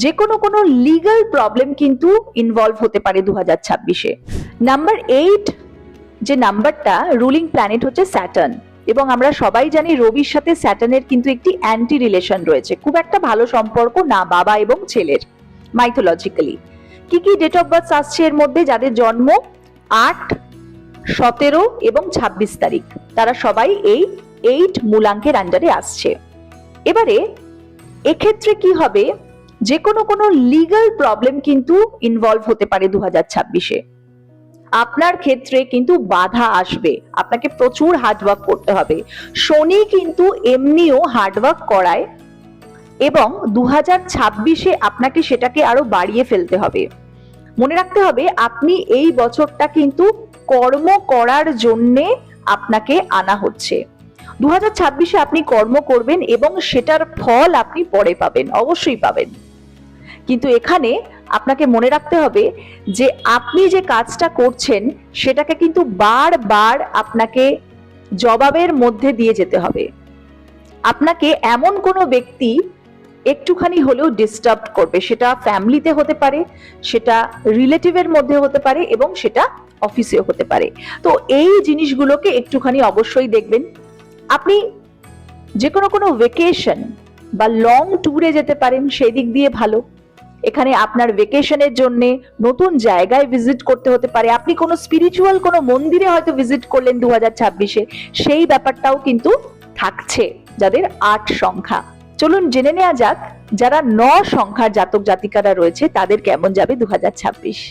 যে কোনো legal problem কিন্তু ইনভলভ হতে পারে 2026-এ। নাম্বার 8 যে নাম্বারটা, রুলিং প্ল্যানেট হচ্ছে স্যাটার্ন, এবং আমরা সবাই জানি রবির সাথে স্যাটার্নের কিন্তু একটি অ্যান্টি রিলেশন রয়েছে, খুব একটা ভালো সম্পর্ক না বাবা এবং ছেলের মাইথোলজিক্যালি। কি ডেট অফ বার্থ আসছে এর মধ্যে? যাদের জন্ম 8, 17 এবং 26 তারিখ, তারা সবাই এই 8 মূলাঙ্কের আন্ডারে আসছে। এবারে এক্ষেত্রে কি হবে, যে কোনো লিগ্যাল প্রবলেম কিন্তু ইনভলভ হতে পারে 2026-এ। আপনার ক্ষেত্রে কিন্তু বাধা আসবে, আপনাকে প্রচুর হার্ডওয়ার্ক করতে হবে। শনি কিন্তু এমনিও হার্ডওয়ার্ক করায়, এবং 2026-এ আপনাকে সেটাকে আরো বাড়িয়ে ফেলতে হবে। মনে রাখতে হবে, আপনি এই বছরটা কিন্তু কর্ম করার জন্যে আপনাকে আনা হচ্ছে। 2026-এ আপনি কর্ম করবেন এবং সেটার ফল আপনি পরে পাবেন, অবশ্যই পাবেন। কিন্তু এখানে আপনাকে মনে রাখতে হবে যে আপনি যে কাজটা করছেন সেটাকে কিন্তু বারবার আপনাকে জবাবের মধ্যে দিয়ে যেতে হবে। আপনাকে এমন কোনো ব্যক্তি একটুখানি হলেও ডিস্টার্ব করবে, সেটা ফ্যামিলিতে হতে পারে, সেটা রিলেটিভের মধ্যে হতে পারে, এবং সেটা অফিসেও হতে পারে। তো এই জিনিসগুলোকে একটুখানি অবশ্যই দেখবেন। আপনি যে কোনো ভেকেশন বা লং ট্যুরে যেতে পারেন, সেই দিক দিয়ে ভালো। এখানে আপনার ভেকেশনের জন্য নতুন জায়গায় ভিজিট করতে হতে পারে, আপনি কোনো স্পিরিচুয়াল কোনো মন্দিরে হয়তো ভিজিট করলেন 2026-এ, সেই ব্যাপারটাও কিন্তু থাকছে যাদের 8 সংখ্যা। চলুন জেনে নেওয়া যাক যারা 9 সংখ্যার জাতক জাতিকারা রয়েছে তাদের কেমন যাবে 2026।